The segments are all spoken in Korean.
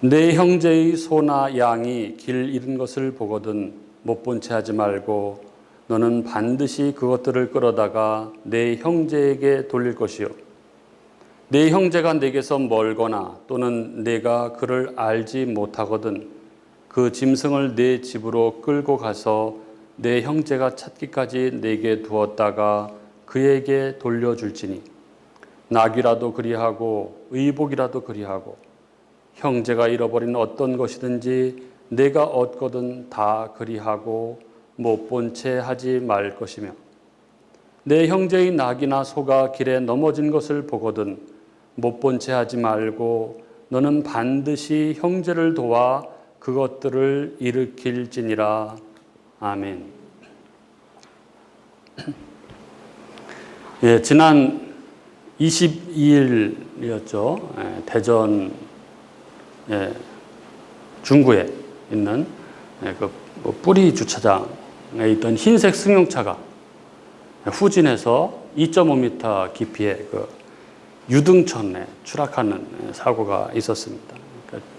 내 형제의 소나 양이 길 잃은 것을 보거든 못 본 채 하지 말고 너는 반드시 그것들을 끌어다가 내 형제에게 돌릴 것이요. 내 형제가 내게서 멀거나 또는 내가 그를 알지 못하거든 그 짐승을 내 집으로 끌고 가서 내 형제가 찾기까지 내게 두었다가 그에게 돌려줄지니 낙이라도 그리하고 의복이라도 그리하고 형제가 잃어버린 어떤 것이든지 내가 얻거든 다 그리하고 못 본 채 하지 말 것이며 내 형제의 낙이나 소가 길에 넘어진 것을 보거든 못 본 채 하지 말고 너는 반드시 형제를 도와 그것들을 일으킬지니라. 아멘. 예, 지난 22일이었죠. 대전 중구에 있는 그 뿌리 주차장에 있던 흰색 승용차가 후진해서 2.5m 깊이의 그 유등천에 추락하는 사고가 있었습니다. 그러니까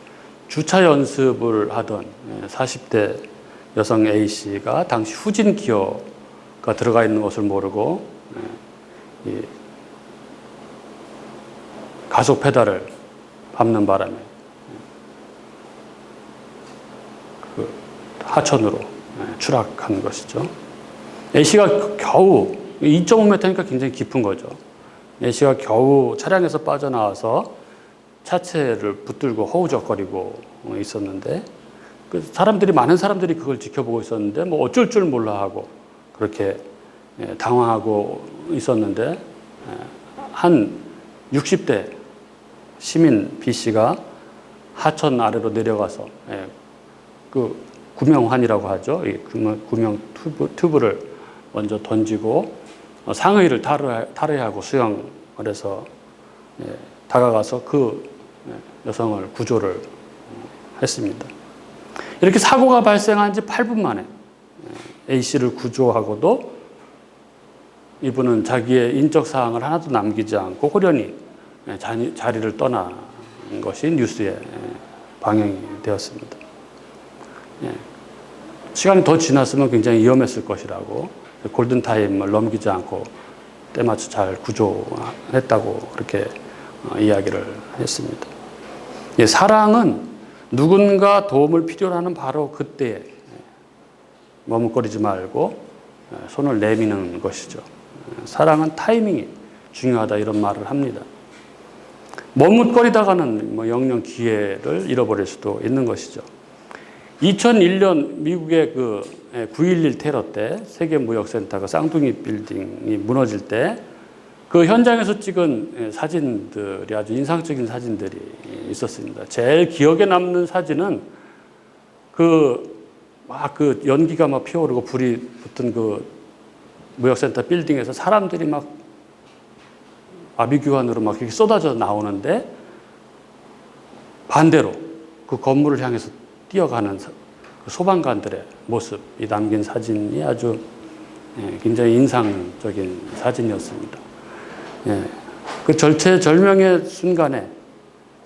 주차 연습을 하던 40대 여성 A씨가 당시 후진 기어가 들어가 있는 것을 모르고 가속 페달을 밟는 바람에 그 하천으로 추락한 것이죠. A씨가 겨우 2.5m니까 굉장히 깊은 거죠. A씨가 겨우 차량에서 빠져나와서 차체를 붙들고 허우적거리고 있었는데 많은 사람들이 그걸 지켜보고 있었는데 뭐 어쩔 줄 몰라 하고 그렇게 당황하고 있었는데 한 60대 시민 B씨가 하천 아래로 내려가서 그 구명환이라고 하죠. 이 구명 튜브를 먼저 던지고 상의를 탈의하고 수영을 해서 다가가서 그 여성을 구조를 했습니다. 이렇게 사고가 발생한 지 8분 만에 A씨를 구조하고도 이분은 자기의 인적 사항을 하나도 남기지 않고 호련히 자리를 떠난 것이 뉴스에 방영이 되었습니다. 시간이 더 지났으면 굉장히 위험했을 것이라고 골든타임을 넘기지 않고 때마쳐 잘 구조했다고 그렇게 이야기를 했습니다. 사랑은 누군가 도움을 필요로 하는 바로 그때에 머뭇거리지 말고 손을 내미는 것이죠. 사랑은 타이밍이 중요하다 이런 말을 합니다. 머뭇거리다가는 영영 기회를 잃어버릴 수도 있는 것이죠. 2001년 미국의 그 9.11 테러 때 세계무역센터가 쌍둥이 빌딩이 무너질 때 그 현장에서 찍은 사진들이 아주 인상적인 사진들이 있었습니다. 제일 기억에 남는 사진은 그 연기가 막 피어오르고 불이 붙은 그 무역센터 빌딩에서 사람들이 막 아비규환으로 막 이렇게 쏟아져 나오는데 반대로 그 건물을 향해서 뛰어가는 소방관들의 모습이 담긴 사진이 아주 굉장히 인상적인 사진이었습니다. 그 절체절명의 순간에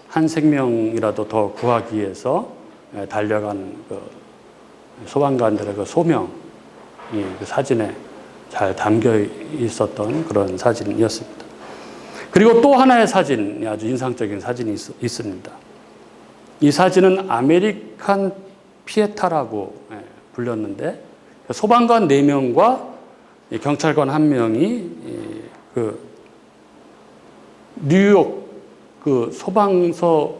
한 생명이라도 더 구하기 위해서 달려간 그 소방관들의 그 소명이 그 사진에 잘 담겨 있었던 그런 사진이었습니다. 그리고 또 하나의 사진이 아주 인상적인 사진이 있습니다. 이 사진은 아메리칸 피에타라고 불렸는데 소방관 4명과 경찰관 1명이 그 뉴욕 그 소방서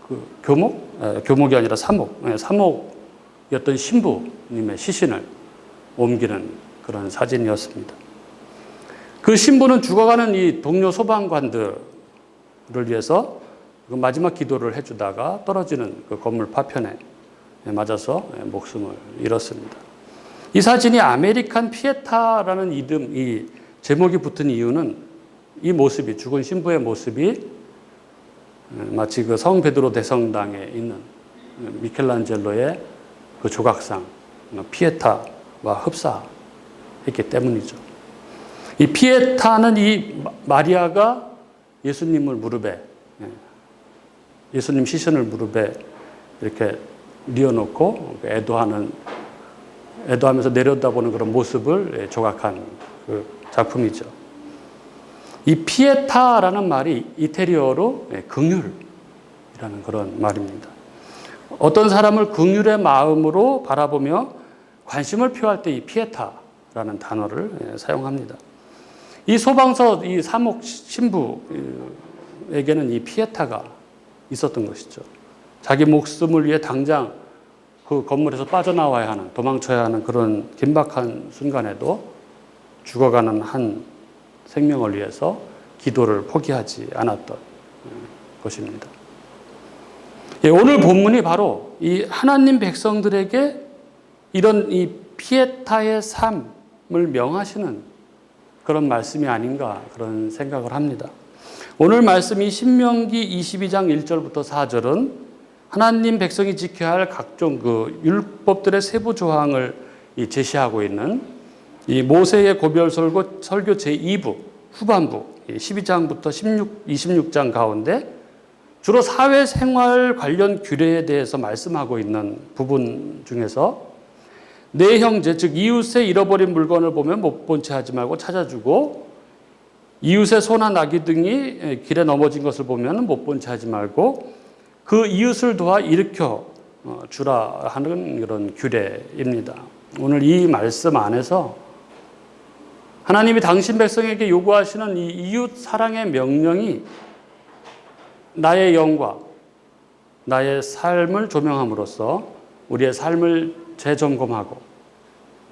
그 교목이 아니라 사목이었던 신부님의 시신을 옮기는 그런 사진이었습니다. 그 신부는 죽어가는 이 동료 소방관들을 위해서 마지막 기도를 해주다가 떨어지는 그 건물 파편에 맞아서 목숨을 잃었습니다. 이 사진이 아메리칸 피에타라는 이 제목이 붙은 이유는 이 모습이, 죽은 신부의 모습이 마치 그 성 베드로 대성당에 있는 미켈란젤로의 그 조각상 피에타와 흡사했기 때문이죠. 이 피에타는 이 마리아가 예수님을 무릎에 예수님 시신을 무릎에 이렇게 뉘어놓고 애도하면서 내려다보는 그런 모습을 조각한 그 작품이죠. 이 피에타라는 말이 이태리어로 긍휼이라는 그런 말입니다. 어떤 사람을 긍휼의 마음으로 바라보며 관심을 표할 때 이 피에타라는 단어를 사용합니다. 이 소방서 이 사목 신부에게는 이 피에타가 있었던 것이죠. 자기 목숨을 위해 당장 그 건물에서 빠져나와야 하는, 도망쳐야 하는 그런 긴박한 순간에도 죽어가는 한 생명을 위해서 기도를 포기하지 않았던 것입니다. 오늘 본문이 바로 이 하나님 백성들에게 이런 이 피에타의 삶을 명하시는 그런 말씀이 아닌가 그런 생각을 합니다. 오늘 말씀이 신명기 22장 1절부터 4절은 하나님 백성이 지켜야 할 각종 그 율법들의 세부 조항을 제시하고 있는 이 모세의 고별 설교 제2부 후반부 12장부터 26장 가운데 주로 사회생활 관련 규례에 대해서 말씀하고 있는 부분 중에서 내 형제 즉 이웃의 잃어버린 물건을 보면 못 본 채 하지 말고 찾아주고 이웃의 소나 나귀 등이 길에 넘어진 것을 보면 못 본 채 하지 말고 그 이웃을 도와 일으켜 주라 하는 이런 규례입니다. 오늘 이 말씀 안에서 하나님이 당신 백성에게 요구하시는 이 이웃 사랑의 명령이 나의 영과 나의 삶을 조명함으로써 우리의 삶을 재점검하고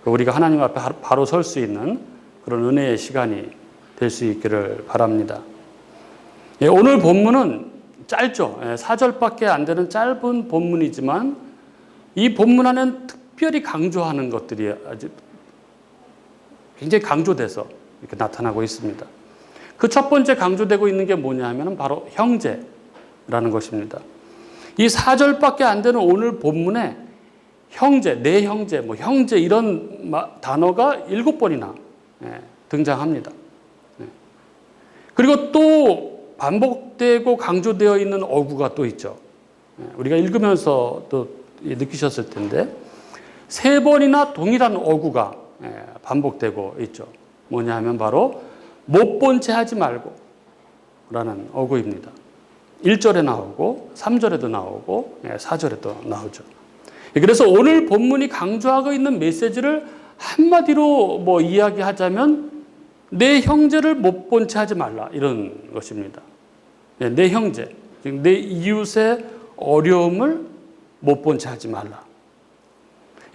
우리가 하나님 앞에 바로 설 수 있는 그런 은혜의 시간이 될 수 있기를 바랍니다. 오늘 본문은 짧죠. 4절밖에 안 되는 짧은 본문이지만 이 본문 안에는 특별히 강조하는 것들이 아주 굉장히 강조돼서 이렇게 나타나고 있습니다. 그 첫 번째 강조되고 있는 게 뭐냐 하면 바로 형제라는 것입니다. 이 4절밖에 안 되는 오늘 본문에 형제, 내 형제, 뭐 형제 이런 단어가 7번이나 등장합니다. 그리고 또 반복되고 강조되어 있는 어구가 또 있죠. 우리가 읽으면서 또 느끼셨을 텐데 3번이나 동일한 어구가 반복되고 있죠. 뭐냐 하면 바로 못 본 채 하지 말고 라는 어구입니다. 1절에 나오고 3절에도 나오고 4절에도 나오죠. 그래서 오늘 본문이 강조하고 있는 메시지를 한마디로 이야기하자면 내 형제를 못 본 채 하지 말라 이런 것입니다. 내 형제, 즉 내 이웃의 어려움을 못 본 채 하지 말라.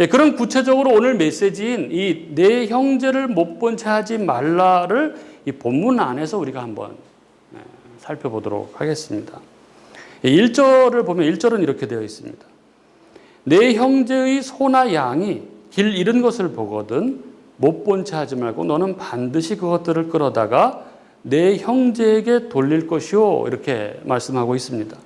그런 구체적으로 오늘 메시지인 이 내 형제를 못 본 채 하지 말라를 이 본문 안에서 우리가 한번 살펴보도록 하겠습니다. 1절을 보면 1절은 이렇게 되어 있습니다. 내 형제의 소나 양이 길 잃은 것을 보거든 못 본 채 하지 말고 너는 반드시 그것들을 끌어다가 내 형제에게 돌릴 것이요 이렇게 말씀하고 있습니다.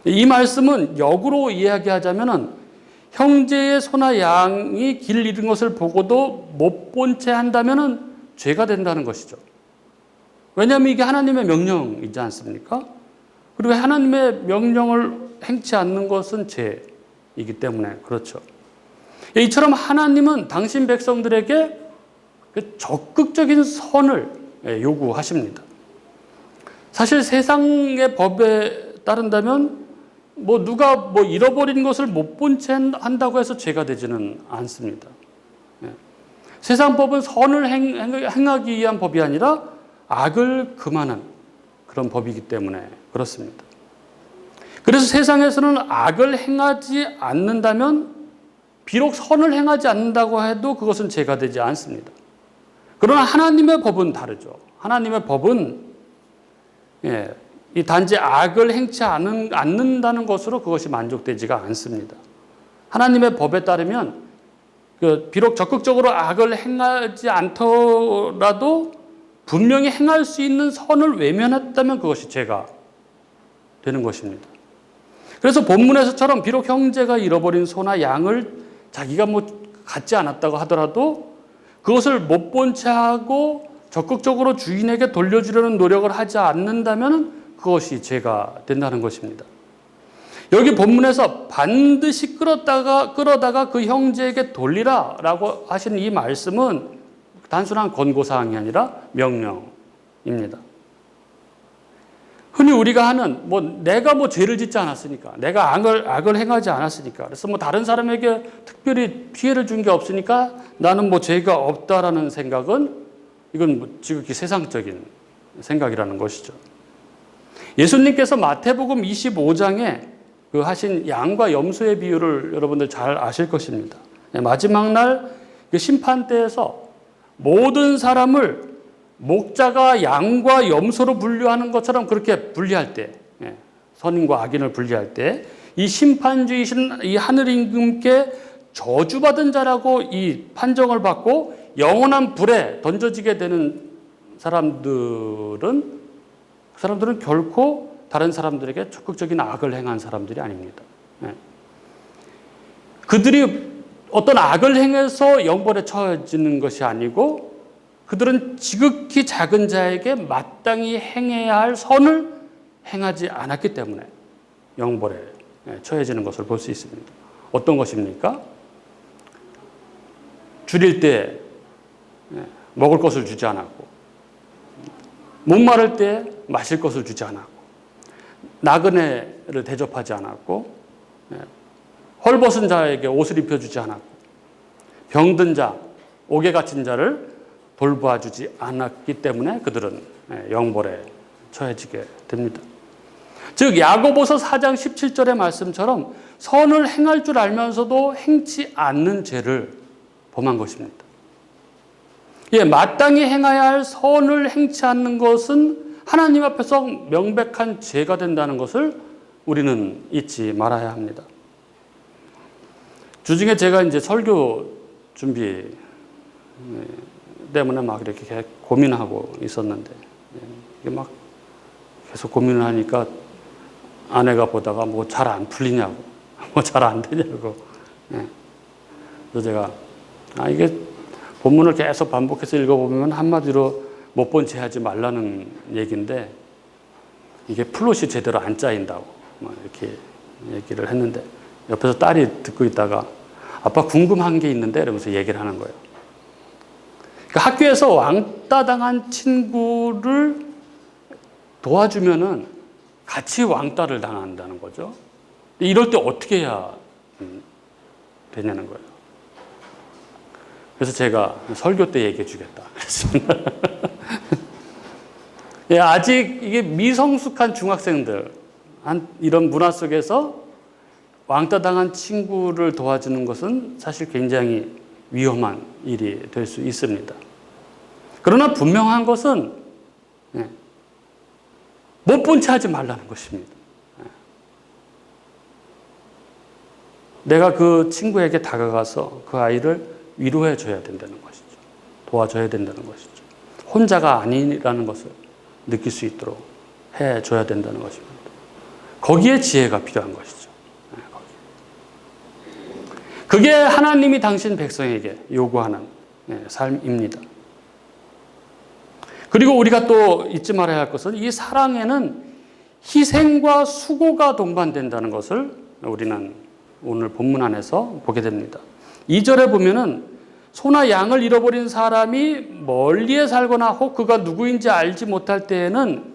이 말씀은 역으로 이야기하자면 형제의 소나 양이 길 잃은 것을 보고도 못 본 채 한다면 죄가 된다는 것이죠. 왜냐하면 이게 하나님의 명령이지 않습니까? 그리고 하나님의 명령을 행치 않는 것은 죄이기 때문에 그렇죠. 이처럼 하나님은 당신 백성들에게 적극적인 선을 요구하십니다. 사실 세상의 법에 따른다면 누가 잃어버린 것을 못 본 채 한다고 해서 죄가 되지는 않습니다. 세상 법은 선을 행하기 위한 법이 아니라 악을 금하는 그런 법이기 때문에 그렇습니다. 그래서 세상에서는 악을 행하지 않는다면 비록 선을 행하지 않는다고 해도 그것은 죄가 되지 않습니다. 그러나 하나님의 법은 다르죠. 하나님의 법은 이 단지 악을 행치 않는다는 것으로 그것이 만족되지가 않습니다. 하나님의 법에 따르면 비록 적극적으로 악을 행하지 않더라도 분명히 행할 수 있는 선을 외면했다면 그것이 죄가 되는 것입니다. 그래서 본문에서처럼 비록 형제가 잃어버린 소나 양을 자기가 갖지 않았다고 하더라도 그것을 못 본 채 하고 적극적으로 주인에게 돌려주려는 노력을 하지 않는다면 그것이 죄가 된다는 것입니다. 여기 본문에서 반드시 끌어다가 그 형제에게 돌리라라고 하신 이 말씀은 단순한 권고사항이 아니라 명령입니다. 흔히 우리가 하는 내가 죄를 짓지 않았으니까, 내가 악을 행하지 않았으니까, 그래서 다른 사람에게 특별히 피해를 준 게 없으니까 나는 죄가 없다라는 생각은 이건 지극히 세상적인 생각이라는 것이죠. 예수님께서 마태복음 25장에 그 하신 양과 염소의 비유를 여러분들 잘 아실 것입니다. 마지막 날 그 심판대에서 모든 사람을 목자가 양과 염소로 분류하는 것처럼 그렇게 분리할 때, 선인과 악인을 분리할 때, 이 심판주이신 이 하늘 임금께 저주받은 자라고 이 판정을 받고 영원한 불에 던져지게 되는 사람들은 결코 다른 사람들에게 적극적인 악을 행한 사람들이 아닙니다. 그들이 어떤 악을 행해서 영벌에 처해지는 것이 아니고 그들은 지극히 작은 자에게 마땅히 행해야 할 선을 행하지 않았기 때문에 영벌에 처해지는 것을 볼 수 있습니다. 어떤 것입니까? 줄일 때 먹을 것을 주지 않았고, 목마를 때 마실 것을 주지 않았고, 나그네를 대접하지 않았고, 헐벗은 자에게 옷을 입혀주지 않았고, 병든 자, 옥에 갇힌 자를 돌봐주지 않았기 때문에 그들은 영벌에 처해지게 됩니다. 즉 야고보서 4장 17절의 말씀처럼 선을 행할 줄 알면서도 행치 않는 죄를 범한 것입니다. 마땅히 행해야 할 선을 행치 않는 것은 하나님 앞에서 명백한 죄가 된다는 것을 우리는 잊지 말아야 합니다. 주중에 제가 이제 설교 준비 때문에 막 이렇게 고민하고 있었는데, 이게 막 계속 고민을 하니까 아내가 보다가 잘 안 풀리냐고, 잘 안 되냐고. 그래서 제가, 이게 본문을 계속 반복해서 읽어보면 한마디로 못 본 죄 하지 말라는 얘기인데, 이게 플롯이 제대로 안 짜인다고, 이렇게 얘기를 했는데, 옆에서 딸이 듣고 있다가, 아빠 궁금한 게 있는데, 이러면서 얘기를 하는 거예요. 그러니까 학교에서 왕따 당한 친구를 도와주면은 같이 왕따를 당한다는 거죠. 이럴 때 어떻게 해야 되냐는 거예요. 그래서 제가 설교 때 얘기해 주겠다 그랬습니다. 아직 이게 미성숙한 중학생들, 이런 문화 속에서 왕따 당한 친구를 도와주는 것은 사실 굉장히 위험한 일이 될 수 있습니다. 그러나 분명한 것은 못 본 채 하지 말라는 것입니다. 내가 그 친구에게 다가가서 그 아이를 위로해 줘야 된다는 것이죠. 도와줘야 된다는 것이죠. 혼자가 아니라는 것을 느낄 수 있도록 해 줘야 된다는 것입니다. 거기에 지혜가 필요한 것이죠. 그게 하나님이 당신 백성에게 요구하는 삶입니다. 그리고 우리가 또 잊지 말아야 할 것은 이 사랑에는 희생과 수고가 동반된다는 것을 우리는 오늘 본문 안에서 보게 됩니다. 2절에 보면은 소나 양을 잃어버린 사람이 멀리에 살거나 혹 그가 누구인지 알지 못할 때에는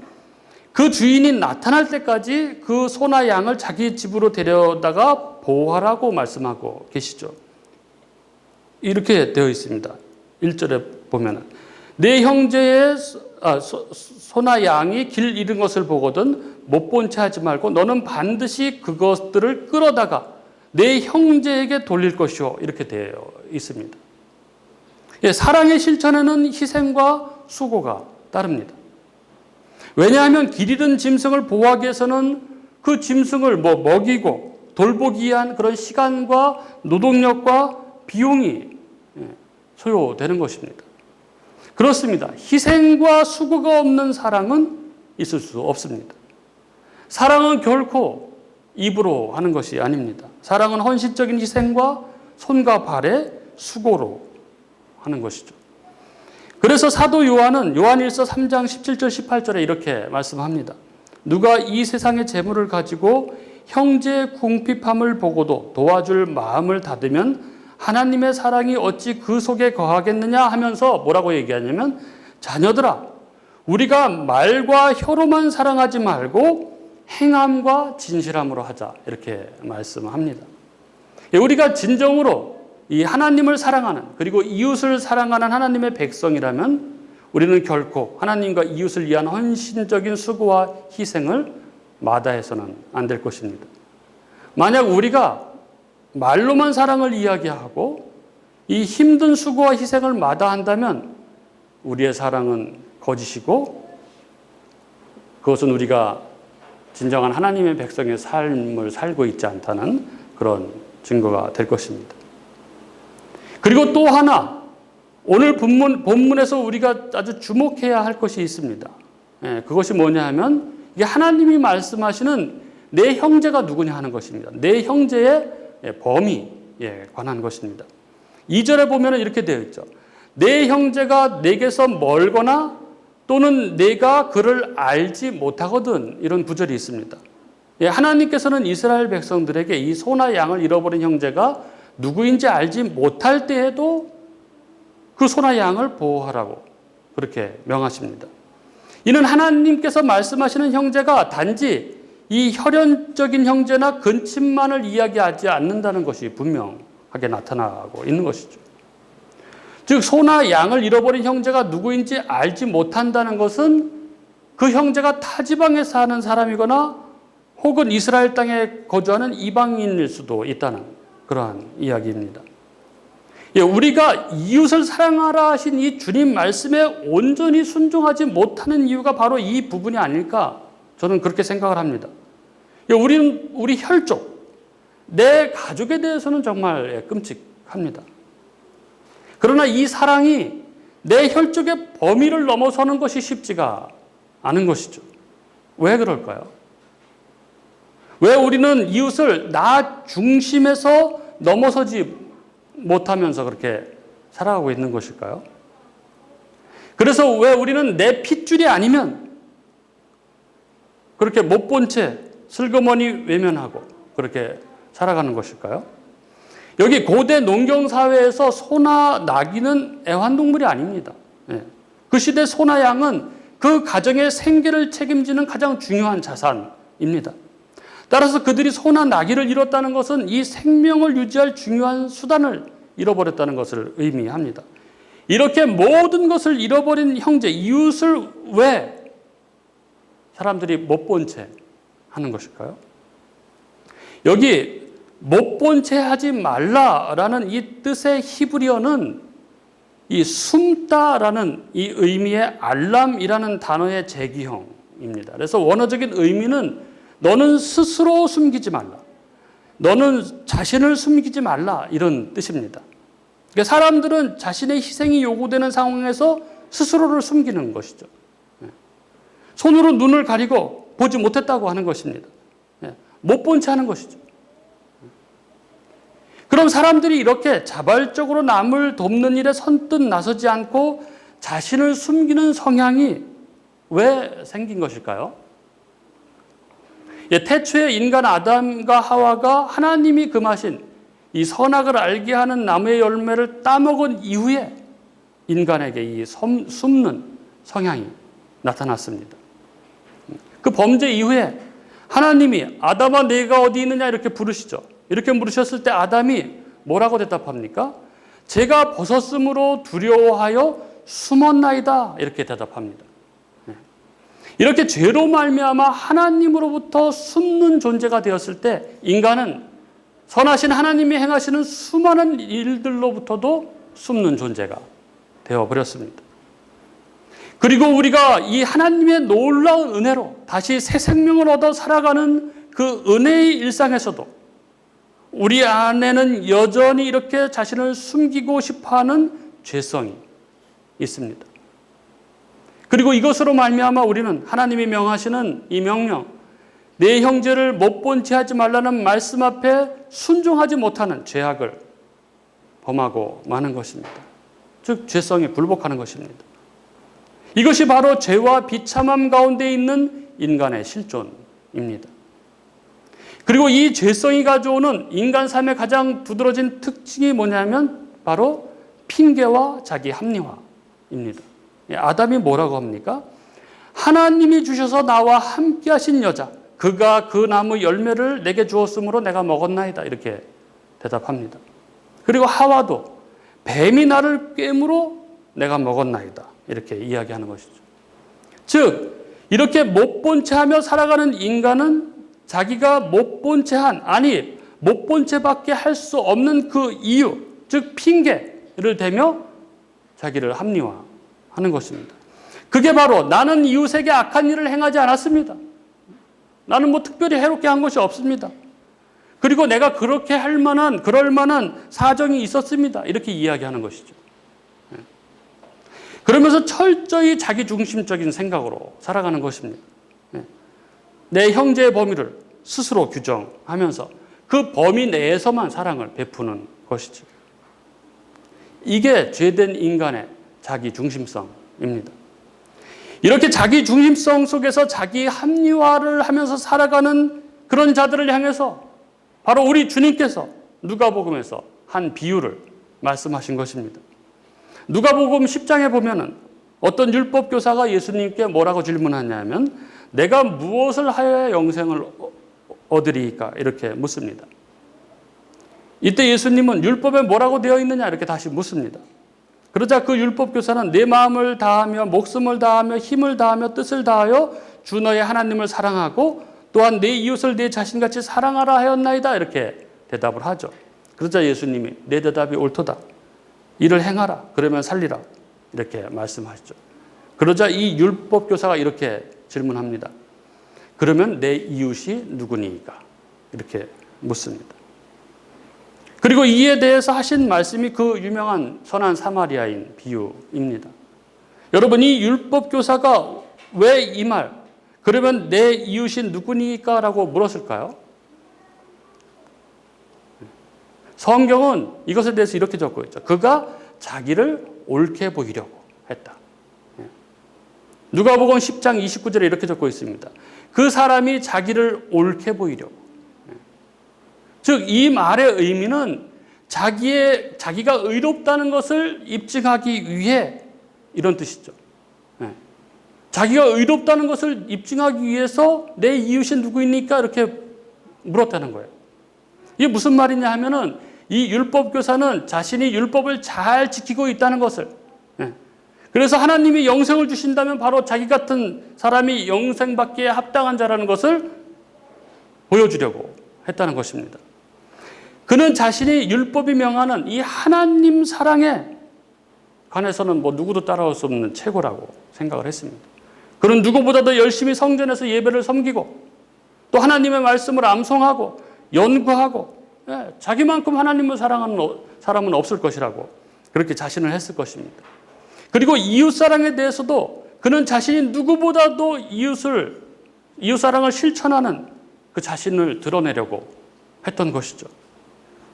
그 주인이 나타날 때까지 그 소나 양을 자기 집으로 데려다가 보호하라고 말씀하고 계시죠. 이렇게 되어 있습니다. 1절에 보면은 내 형제의 소나 양이 길 잃은 것을 보거든 못 본 채 하지 말고 너는 반드시 그것들을 끌어다가 내 형제에게 돌릴 것이요. 이렇게 되어 있습니다. 사랑의 실천에는 희생과 수고가 따릅니다. 왜냐하면 길 잃은 짐승을 보호하기 위해서는 그 짐승을 먹이고 돌보기 위한 그런 시간과 노동력과 비용이 소요되는 것입니다. 그렇습니다. 희생과 수고가 없는 사랑은 있을 수 없습니다. 사랑은 결코 입으로 하는 것이 아닙니다. 사랑은 헌신적인 희생과 손과 발의 수고로 하는 것이죠. 그래서 사도 요한은 요한일서 3장 17절 18절에 이렇게 말씀합니다. 누가 이 세상의 재물을 가지고 형제의 궁핍함을 보고도 도와줄 마음을 닫으면 하나님의 사랑이 어찌 그 속에 거하겠느냐 하면서 뭐라고 얘기하냐면, 자녀들아, 우리가 말과 혀로만 사랑하지 말고 행함과 진실함으로 하자, 이렇게 말씀합니다. 우리가 진정으로 이 하나님을 사랑하는, 그리고 이웃을 사랑하는 하나님의 백성이라면 우리는 결코 하나님과 이웃을 위한 헌신적인 수고와 희생을 마다해서는 안 될 것입니다. 만약 우리가 말로만 사랑을 이야기하고 이 힘든 수고와 희생을 마다한다면 우리의 사랑은 거짓이고, 그것은 우리가 진정한 하나님의 백성의 삶을 살고 있지 않다는 그런 증거가 될 것입니다. 그리고 또 하나, 오늘 본문에서 우리가 아주 주목해야 할 것이 있습니다. 그것이 뭐냐 하면, 이게 하나님이 말씀하시는 내 형제가 누구냐 하는 것입니다. 내 형제의 범위에 관한 것입니다. 2절에 보면 이렇게 되어 있죠. 내 형제가 내게서 멀거나 또는 내가 그를 알지 못하거든, 이런 구절이 있습니다. 하나님께서는 이스라엘 백성들에게 이 소나 양을 잃어버린 형제가 누구인지 알지 못할 때에도 그 소나 양을 보호하라고 그렇게 명하십니다. 이는 하나님께서 말씀하시는 형제가 단지 이 혈연적인 형제나 근친만을 이야기하지 않는다는 것이 분명하게 나타나고 있는 것이죠. 즉, 소나 양을 잃어버린 형제가 누구인지 알지 못한다는 것은 그 형제가 타 지방에 사는 사람이거나 혹은 이스라엘 땅에 거주하는 이방인일 수도 있다는 그러한 이야기입니다. 우리가 이웃을 사랑하라 하신 이 주님 말씀에 온전히 순종하지 못하는 이유가 바로 이 부분이 아닐까, 저는 그렇게 생각을 합니다. 우리는 우리 혈족, 내 가족에 대해서는 정말 끔찍합니다. 그러나 이 사랑이 내 혈족의 범위를 넘어서는 것이 쉽지가 않은 것이죠. 왜 그럴까요? 왜 우리는 이웃을 나 중심에서 넘어서지 못하면서 그렇게 살아가고 있는 것일까요? 그래서 왜 우리는 내 핏줄이 아니면 그렇게 못 본 채 슬그머니 외면하고 그렇게 살아가는 것일까요? 여기 고대 농경사회에서 소나 나귀는 애완동물이 아닙니다. 그 시대 소나 양은 그 가정의 생계를 책임지는 가장 중요한 자산입니다. 따라서 그들이 소나 나귀를 잃었다는 것은 이 생명을 유지할 중요한 수단을 잃어버렸다는 것을 의미합니다. 이렇게 모든 것을 잃어버린 형제, 이웃을 왜 사람들이 못 본 채 하는 것일까요? 여기 못 본 채 하지 말라라는 이 뜻의 히브리어는 이 숨다라는 이 의미의 알람이라는 단어의 재기형입니다. 그래서 원어적인 의미는 너는 스스로 숨기지 말라, 너는 자신을 숨기지 말라, 이런 뜻입니다. 그러니까 사람들은 자신의 희생이 요구되는 상황에서 스스로를 숨기는 것이죠. 손으로 눈을 가리고 보지 못했다고 하는 것입니다. 못 본 채 하는 것이죠. 그럼 사람들이 이렇게 자발적으로 남을 돕는 일에 선뜻 나서지 않고 자신을 숨기는 성향이 왜 생긴 것일까요? 태초에 인간 아담과 하와가 하나님이 금하신 이 선악을 알게 하는 나무의 열매를 따먹은 이후에 인간에게 이 숨는 성향이 나타났습니다. 그 범죄 이후에 하나님이 아담아 네가 어디 있느냐 이렇게 부르시죠. 이렇게 물으셨을 때 아담이 뭐라고 대답합니까? 제가 벗었으므로 두려워하여 숨었나이다, 이렇게 대답합니다. 이렇게 죄로 말미암아 하나님으로부터 숨는 존재가 되었을 때 인간은 선하신 하나님이 행하시는 수많은 일들로부터도 숨는 존재가 되어버렸습니다. 그리고 우리가 이 하나님의 놀라운 은혜로 다시 새 생명을 얻어 살아가는 그 은혜의 일상에서도 우리 안에는 여전히 이렇게 자신을 숨기고 싶어하는 죄성이 있습니다. 그리고 이것으로 말미암아 우리는 하나님이 명하시는 이 명령, 내 형제를 못 본 채 하지 말라는 말씀 앞에 순종하지 못하는 죄악을 범하고 마는 것입니다. 즉 죄성에 굴복하는 것입니다. 이것이 바로 죄와 비참함 가운데 있는 인간의 실존입니다. 그리고 이 죄성이 가져오는 인간 삶의 가장 두드러진 특징이 뭐냐면 바로 핑계와 자기 합리화입니다. 아담이 뭐라고 합니까? 하나님이 주셔서 나와 함께 하신 여자, 그가 그 나무 열매를 내게 주었으므로 내가 먹었나이다. 이렇게 대답합니다. 그리고 하와도 뱀이 나를 꿰므로 내가 먹었나이다. 이렇게 이야기하는 것이죠. 즉 이렇게 못 본 채 하며 살아가는 인간은 자기가 못 본 채 못 본 채밖에 할 수 없는 그 이유, 즉 핑계를 대며 자기를 합리화하는 것입니다. 그게 바로 나는 이웃에게 악한 일을 행하지 않았습니다. 나는 뭐 특별히 해롭게 한 것이 없습니다. 그리고 내가 그렇게 그럴 만한 사정이 있었습니다. 이렇게 이야기하는 것이죠. 그러면서 철저히 자기중심적인 생각으로 살아가는 것입니다. 내 형제의 범위를 스스로 규정하면서 그 범위 내에서만 사랑을 베푸는 것이죠. 이게 죄된 인간의 자기중심성입니다. 이렇게 자기중심성 속에서 자기 합리화를 하면서 살아가는 그런 자들을 향해서 바로 우리 주님께서 누가복음에서 한 비유를 말씀하신 것입니다. 누가복음 10장에 보면은 어떤 율법교사가 예수님께 뭐라고 질문하냐면 내가 무엇을 하여야 영생을 얻으리이까 이렇게 묻습니다. 이때 예수님은 율법에 뭐라고 되어 있느냐 이렇게 다시 묻습니다. 그러자 그 율법교사는 내 마음을 다하며 목숨을 다하며 힘을 다하며 뜻을 다하여 주 너의 하나님을 사랑하고 또한 내 이웃을 내 자신같이 사랑하라 하였나이다 이렇게 대답을 하죠. 그러자 예수님이 내 대답이 옳도다. 이를 행하라. 그러면 살리라. 이렇게 말씀하시죠. 그러자 이 율법교사가 이렇게 질문합니다. 그러면 내 이웃이 누구니까? 이렇게 묻습니다. 그리고 이에 대해서 하신 말씀이 그 유명한 선한 사마리아인 비유입니다. 여러분 이 율법교사가 왜 이 말, 그러면 내 이웃이 누구니까? 라고 물었을까요? 성경은 이것에 대해서 이렇게 적고 있죠. 그가 자기를 옳게 보이려고 했다. 누가복음 10장 29절에 이렇게 적고 있습니다. 그 사람이 자기를 옳게 보이려고. 즉 이 말의 의미는 자기가 의롭다는 것을 입증하기 위해 이런 뜻이죠. 자기가 의롭다는 것을 입증하기 위해서 내 이웃이 누구입니까? 이렇게 물었다는 거예요. 이게 무슨 말이냐 하면은 이 율법교사는 자신이 율법을 잘 지키고 있다는 것을, 그래서 하나님이 영생을 주신다면 바로 자기 같은 사람이 영생받기에 합당한 자라는 것을 보여주려고 했다는 것입니다. 그는 자신이 율법이 명하는 이 하나님 사랑에 관해서는 뭐 누구도 따라올 수 없는 최고라고 생각을 했습니다. 그는 누구보다도 열심히 성전에서 예배를 섬기고 또 하나님의 말씀을 암송하고 연구하고 자기만큼 하나님을 사랑하는 사람은 없을 것이라고 그렇게 자신을 했을 것입니다. 그리고 이웃사랑에 대해서도 그는 자신이 누구보다도 이웃사랑을 실천하는 그 자신을 드러내려고 했던 것이죠.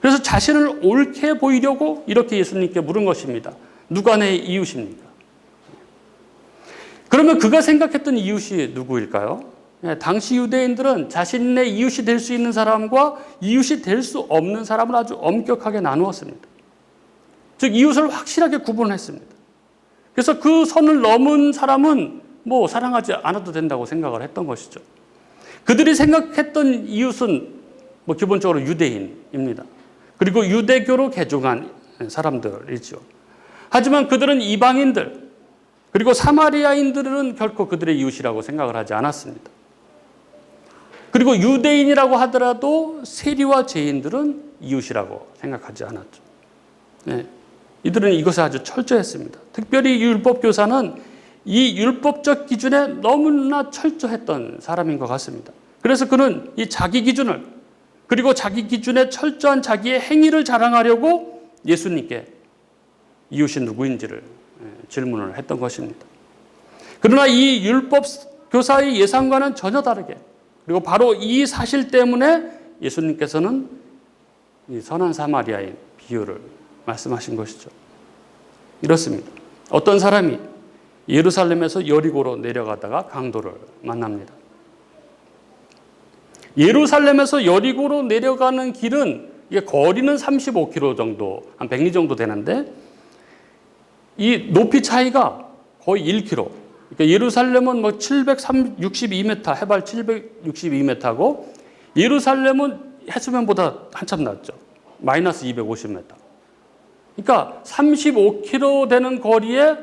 그래서 자신을 옳게 보이려고 이렇게 예수님께 물은 것입니다. 누가 내 이웃입니까? 그러면 그가 생각했던 이웃이 누구일까요? 당시 유대인들은 자신의 이웃이 될 수 있는 사람과 이웃이 될 수 없는 사람을 아주 엄격하게 나누었습니다. 즉 이웃을 확실하게 구분했습니다. 그래서 그 선을 넘은 사람은 뭐 사랑하지 않아도 된다고 생각을 했던 것이죠. 그들이 생각했던 이웃은 뭐 기본적으로 유대인입니다. 그리고 유대교로 개종한 사람들이죠. 하지만 그들은 이방인들 그리고 사마리아인들은 결코 그들의 이웃이라고 생각을 하지 않았습니다. 그리고 유대인이라고 하더라도 세리와 죄인들은 이웃이라고 생각하지 않았죠. 이들은 이것에 아주 철저했습니다. 특별히 율법교사는 이 율법적 기준에 너무나 철저했던 사람인 것 같습니다. 그래서 그는 이 자기 기준을 그리고 자기 기준에 철저한 자기의 행위를 자랑하려고 예수님께 이웃이 누구인지를 질문을 했던 것입니다. 그러나 이 율법교사의 예상과는 전혀 다르게 그리고 바로 이 사실 때문에 예수님께서는 이 선한 사마리아인 비유를 말씀하신 것이죠. 이렇습니다. 어떤 사람이 예루살렘에서 여리고로 내려가다가 강도를 만납니다. 예루살렘에서 여리고로 내려가는 길은 이게 거리는 35km 정도, 한 100리 정도 되는데 이 높이 차이가 거의 1km. 그러니까 예루살렘은 뭐 762m, 해발 762m고 예루살렘은 해수면보다 한참 낮죠. 마이너스 250m. 그러니까 35km 되는 거리에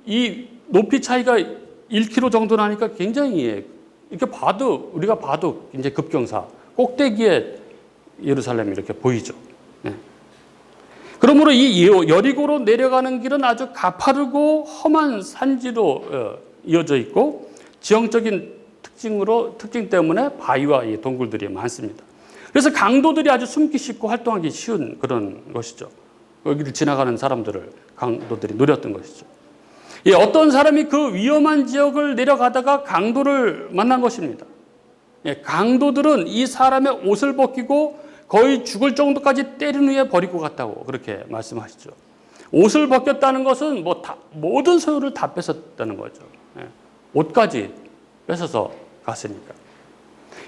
이 높이 차이가 1km 정도 나니까 굉장히 이렇게 봐도 우리가 봐도 이제 급경사 꼭대기에 예루살렘이 이렇게 보이죠. 네. 그러므로 이 여리고로 내려가는 길은 아주 가파르고 험한 산지로 이어져 있고 지형적인 특징 때문에 바위와 이 동굴들이 많습니다. 그래서 강도들이 아주 숨기 쉽고 활동하기 쉬운 그런 것이죠. 여기를 지나가는 사람들을 강도들이 노렸던 것이죠. 예, 어떤 사람이 그 위험한 지역을 내려가다가 강도를 만난 것입니다. 예, 강도들은 이 사람의 옷을 벗기고 거의 죽을 정도까지 때린 후에 버리고 갔다고 그렇게 말씀하시죠. 옷을 벗겼다는 것은 모든 소유를 다 뺏었다는 거죠. 예, 옷까지 뺏어서 갔으니까.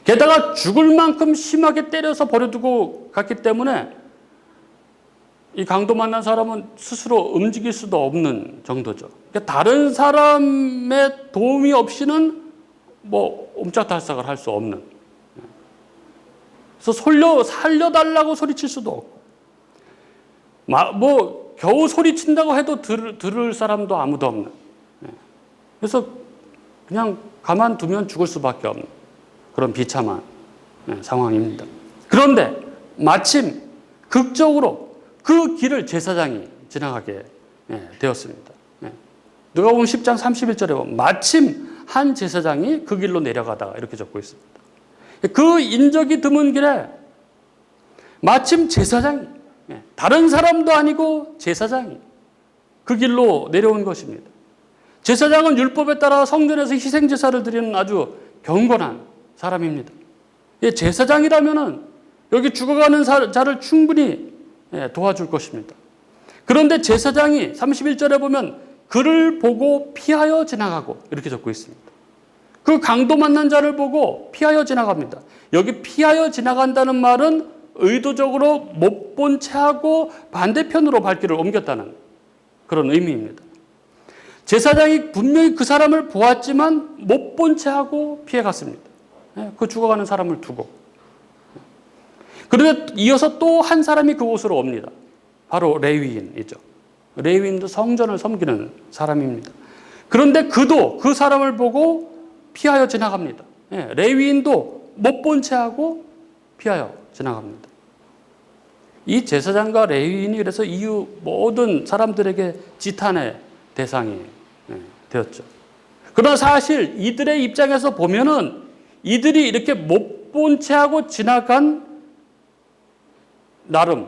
게다가 죽을 만큼 심하게 때려서 버려두고 갔기 때문에 이 강도 만난 사람은 스스로 움직일 수도 없는 정도죠. 그러니까 다른 사람의 도움이 없이는 옴짝달싹을 할 수 없는. 그래서 살려달라고 소리칠 수도 없고, 겨우 소리친다고 해도 들을 사람도 아무도 없는. 그래서 그냥 가만두면 죽을 수밖에 없는 그런 비참한 상황입니다. 그런데 마침 극적으로 그 길을 제사장이 지나가게 되었습니다. 누가복음 10장 31절에 보면 마침 한 제사장이 그 길로 내려가다가 이렇게 적고 있습니다. 그 인적이 드문 길에 마침 제사장이, 다른 사람도 아니고 제사장이 그 길로 내려온 것입니다. 제사장은 율법에 따라 성전에서 희생제사를 드리는 아주 경건한 사람입니다. 제사장이라면 여기 죽어가는 자를 충분히 도와줄 것입니다. 그런데 제사장이 31절에 보면 그를 보고 피하여 지나가고 이렇게 적고 있습니다. 그 강도 만난 자를 보고 피하여 지나갑니다. 여기 피하여 지나간다는 말은 의도적으로 못 본 채하고 반대편으로 발길을 옮겼다는 그런 의미입니다. 제사장이 분명히 그 사람을 보았지만 못 본 채하고 피해갔습니다. 그 죽어가는 사람을 두고. 그런데 이어서 또 한 사람이 그곳으로 옵니다. 바로 레위인이죠. 레위인도 성전을 섬기는 사람입니다. 그런데 그도 그 사람을 보고 피하여 지나갑니다. 레위인도 못 본 채하고 피하여 지나갑니다. 이 제사장과 레위인이 그래서 이후 모든 사람들에게 지탄의 대상이 되었죠. 그러나 사실 이들의 입장에서 보면은 이들이 이렇게 못 본 채하고 지나간 나름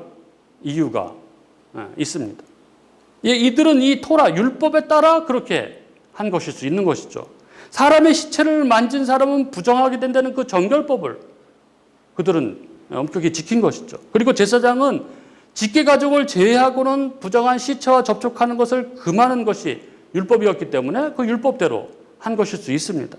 이유가 있습니다. 이들은 이 토라 율법에 따라 그렇게 한 것일 수 있는 것이죠. 사람의 시체를 만진 사람은 부정하게 된다는 그 정결법을 그들은 엄격히 지킨 것이죠. 그리고 제사장은 직계 가족을 제외하고는 부정한 시체와 접촉하는 것을 금하는 것이 율법이었기 때문에 그 율법대로 한 것일 수 있습니다.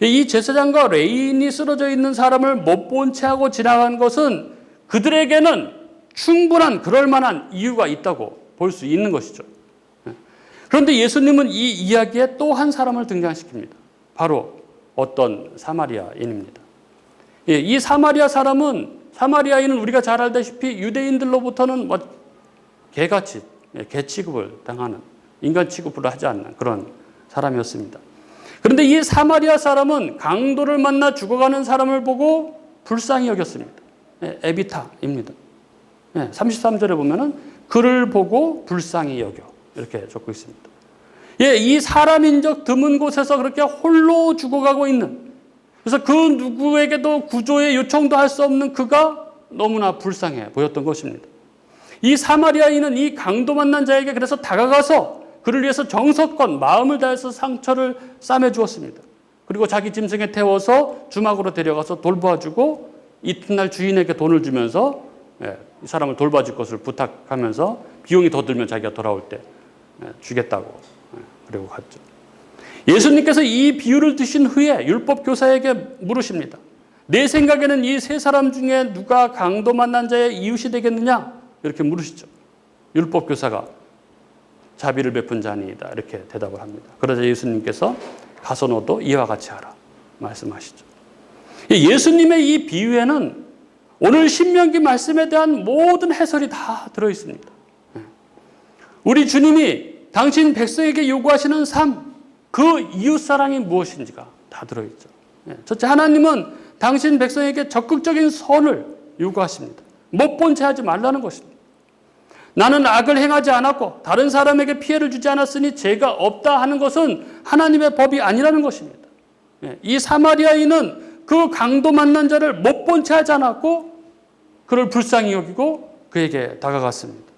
이 제사장과 레위인이 쓰러져 있는 사람을 못 본 채하고 지나간 것은 그들에게는 충분한 그럴 만한 이유가 있다고 볼 수 있는 것이죠. 그런데 예수님은 이 이야기에 또 한 사람을 등장시킵니다. 바로 어떤 사마리아인입니다. 이 사마리아 사마리아인은 우리가 잘 알다시피 유대인들로부터는 개같이 개 취급을 당하는 인간 취급을 하지 않는 그런 사람이었습니다. 그런데 이 사마리아 사람은 강도를 만나 죽어가는 사람을 보고 불쌍히 여겼습니다. 에비타입니다. 33절에 보면은 그를 보고 불쌍히 여겨 이렇게 적고 있습니다. 이 사람인적 드문 곳에서 그렇게 홀로 죽어가고 있는, 그래서 그 누구에게도 구조의 요청도 할 수 없는 그가 너무나 불쌍해 보였던 것입니다. 이 사마리아인은 이 강도 만난 자에게 그래서 다가가서 그를 위해서 정성껏 마음을 다해서 상처를 싸매 주었습니다. 그리고 자기 짐승에 태워서 주막으로 데려가서 돌봐주고 이튿날 주인에게 돈을 주면서 이 사람을 돌봐줄 것을 부탁하면서 비용이 더 들면 자기가 돌아올 때 주겠다고 그리고 갔죠. 예수님께서 이 비유를 드신 후에 율법 교사에게 물으십니다. 내 생각에는 이 세 사람 중에 누가 강도 만난 자의 이웃이 되겠느냐? 이렇게 물으시죠. 율법교사가 자비를 베푼 자니이다. 이렇게 대답을 합니다. 그러자 예수님께서 가서 너도 이와 같이 하라 말씀하시죠. 예수님의 이 비유에는 오늘 신명기 말씀에 대한 모든 해설이 다 들어있습니다. 우리 주님이 당신 백성에게 요구하시는 삶, 그 이웃사랑이 무엇인지가 다 들어있죠. 첫째, 하나님은 당신 백성에게 적극적인 선을 요구하십니다. 못 본 채 하지 말라는 것입니다. 나는 악을 행하지 않았고 다른 사람에게 피해를 주지 않았으니 죄가 없다 하는 것은 하나님의 법이 아니라는 것입니다. 이 사마리아인은 그 강도 만난 자를 못 본 채 하지 않았고 그를 불쌍히 여기고 그에게 다가갔습니다.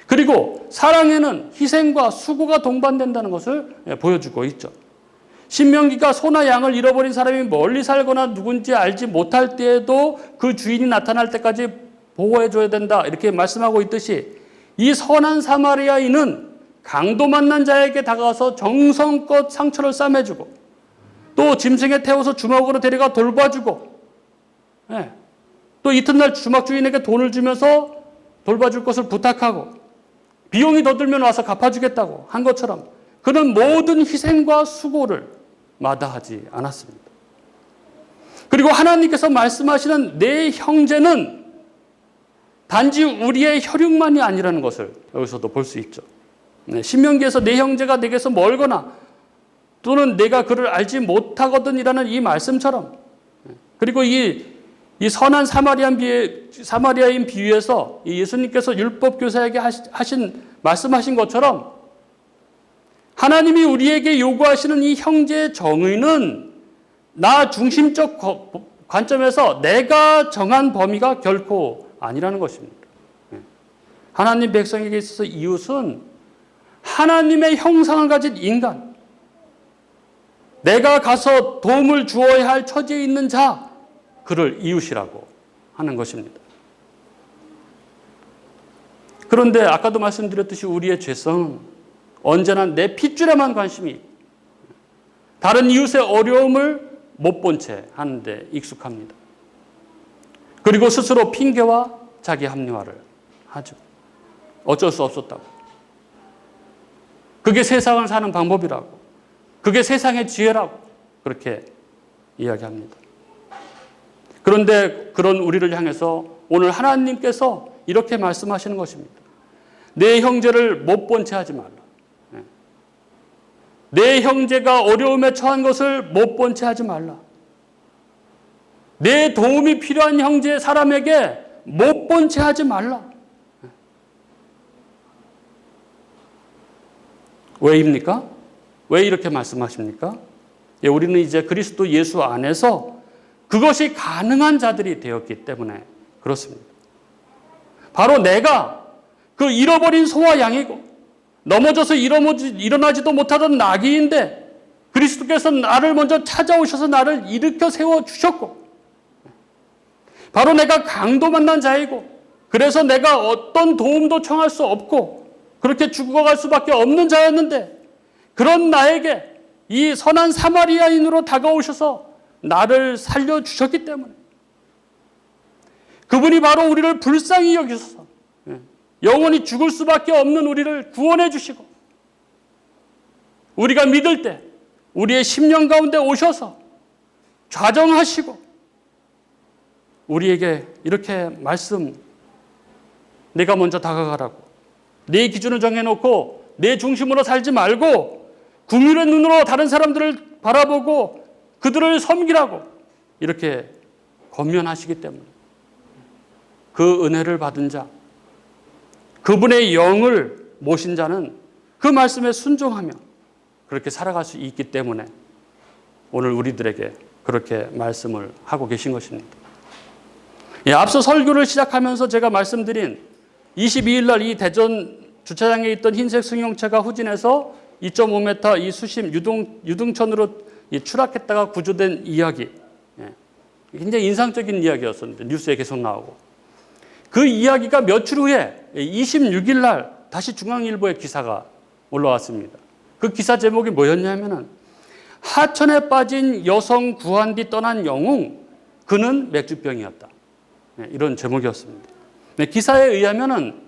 그리고 사랑에는 희생과 수고가 동반된다는 것을 보여주고 있죠. 신명기가 소나 양을 잃어버린 사람이 멀리 살거나 누군지 알지 못할 때에도 그 주인이 나타날 때까지 보호해줘야 된다 이렇게 말씀하고 있듯이 이 선한 사마리아인은 강도 만난 자에게 다가가서 정성껏 상처를 싸매주고 또 짐승에 태워서 주막으로 데려가 돌봐주고 또 이튿날 주막 주인에게 돈을 주면서 돌봐줄 것을 부탁하고 비용이 더 들면 와서 갚아주겠다고 한 것처럼 그는 모든 희생과 수고를 마다하지 않았습니다. 그리고 하나님께서 말씀하시는 내 형제는 단지 우리의 혈육만이 아니라는 것을 여기서도 볼 수 있죠. 신명기에서 내 형제가 내게서 멀거나 또는 내가 그를 알지 못하거든이라는 이 말씀처럼 그리고 이 선한 사마리아인 비유에서 예수님께서 율법교사에게 말씀하신 것처럼 하나님이 우리에게 요구하시는 이 형제의 정의는 나 중심적 관점에서 내가 정한 범위가 결코 아니라는 것입니다. 하나님 백성에게 있어서 이웃은 하나님의 형상을 가진 인간, 내가 가서 도움을 주어야 할 처지에 있는 자, 그를 이웃이라고 하는 것입니다. 그런데 아까도 말씀드렸듯이 우리의 죄성은 언제나 내 핏줄에만 관심이 있고 다른 이웃의 어려움을 못 본 채 하는데 익숙합니다. 그리고 스스로 핑계와 자기 합리화를 하죠. 어쩔 수 없었다고. 그게 세상을 사는 방법이라고. 그게 세상의 지혜라고. 그렇게 이야기합니다. 그런데 그런 우리를 향해서 오늘 하나님께서 이렇게 말씀하시는 것입니다. 내 형제를 못 본 채 하지 말라. 내 형제가 어려움에 처한 것을 못 본 채 하지 말라. 내 도움이 필요한 형제 사람에게 못 본 채 하지 말라. 왜입니까? 왜 이렇게 말씀하십니까? 우리는 이제 그리스도 예수 안에서 그것이 가능한 자들이 되었기 때문에 그렇습니다. 바로 내가 그 잃어버린 소와 양이고 넘어져서 일어나지도 못하던 나귀인데 그리스도께서 나를 먼저 찾아오셔서 나를 일으켜 세워주셨고 바로 내가 강도 만난 자이고 그래서 내가 어떤 도움도 청할 수 없고 그렇게 죽어갈 수밖에 없는 자였는데 그런 나에게 이 선한 사마리아인으로 다가오셔서 나를 살려주셨기 때문에 그분이 바로 우리를 불쌍히 여기셔서 영원히 죽을 수밖에 없는 우리를 구원해 주시고 우리가 믿을 때 우리의 심령 가운데 오셔서 좌정하시고 우리에게 이렇게 내가 먼저 다가가라고 내 기준을 정해놓고 내 중심으로 살지 말고 긍휼의 눈으로 다른 사람들을 바라보고 그들을 섬기라고 이렇게 권면하시기 때문에 그 은혜를 받은 자 그분의 영을 모신 자는 그 말씀에 순종하며 그렇게 살아갈 수 있기 때문에 오늘 우리들에게 그렇게 말씀을 하고 계신 것입니다. 앞서 설교를 시작하면서 제가 말씀드린 22일 날 이 대전 주차장에 있던 흰색 승용차가 후진해서 2.5m 이 수심 유등천으로 추락했다가 구조된 이야기. 굉장히 인상적인 이야기였었는데 뉴스에 계속 나오고 그 이야기가 며칠 후에 26일 날 다시 중앙일보에 기사가 올라왔습니다. 그 기사 제목이 뭐였냐면은 하천에 빠진 여성 구한 뒤 떠난 영웅, 그는 맥주병이었다. 이런 제목이었습니다. 기사에 의하면은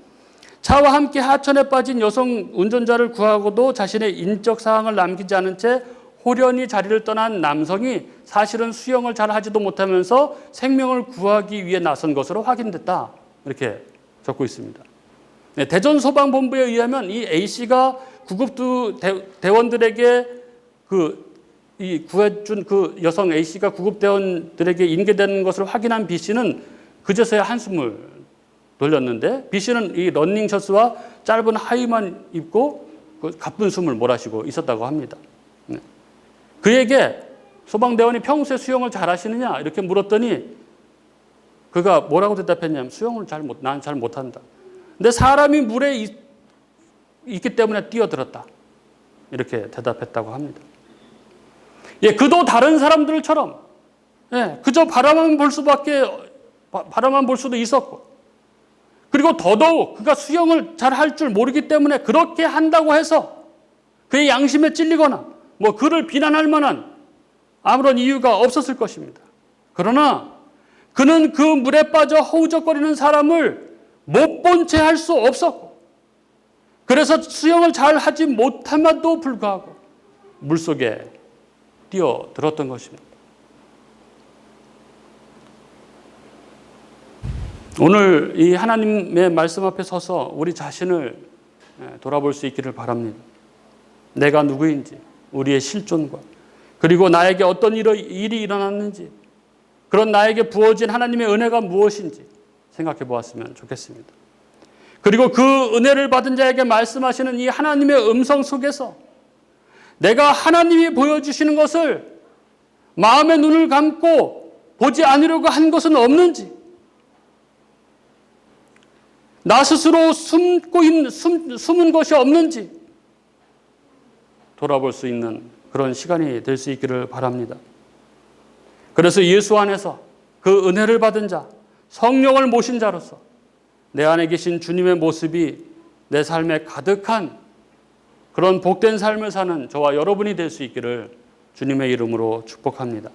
차와 함께 하천에 빠진 여성 운전자를 구하고도 자신의 인적 사항을 남기지 않은 채 호련히 자리를 떠난 남성이 사실은 수영을 잘 하지도 못하면서 생명을 구하기 위해 나선 것으로 확인됐다. 이렇게 적고 있습니다. 대전소방본부에 의하면 이 A씨가 구급 대원들에게 이 구해준 그 여성 A씨가 구급대원들에게 인계되는 것을 확인한 B씨는 그제서야 한숨을 돌렸는데, B씨는 이 러닝셔츠와 짧은 하의만 입고 가쁜 숨을 몰아쉬고 있었다고 합니다. 그에게 소방대원이 평소에 수영을 잘 하시느냐 이렇게 물었더니 그가 뭐라고 대답했냐면 수영을 난 잘 못한다. 근데 사람이 물에 있기 때문에 뛰어들었다. 이렇게 대답했다고 합니다. 그도 다른 사람들처럼 그저 바라만 볼 수도 있었고, 그리고 더더욱 그가 수영을 잘 할 줄 모르기 때문에 그렇게 한다고 해서 그의 양심에 찔리거나 그를 비난할 만한 아무런 이유가 없었을 것입니다. 그러나 그는 그 물에 빠져 허우적거리는 사람을 못 본 채 할 수 없었고, 그래서 수영을 잘 하지 못함에도 불구하고 물속에 뛰어들었던 것입니다. 오늘 이 하나님의 말씀 앞에 서서 우리 자신을 돌아볼 수 있기를 바랍니다. 내가 누구인지, 우리의 실존과, 그리고 나에게 어떤 일이 일어났는지, 그런 나에게 부어진 하나님의 은혜가 무엇인지 생각해 보았으면 좋겠습니다. 그리고 그 은혜를 받은 자에게 말씀하시는 이 하나님의 음성 속에서 내가 하나님이 보여주시는 것을 마음의 눈을 감고 보지 않으려고 한 것은 없는지, 나 스스로 숨은 것이 없는지 돌아볼 수 있는 그런 시간이 될 수 있기를 바랍니다. 그래서 예수 안에서 그 은혜를 받은 자, 성령을 모신 자로서 내 안에 계신 주님의 모습이 내 삶에 가득한 그런 복된 삶을 사는 저와 여러분이 될 수 있기를 주님의 이름으로 축복합니다.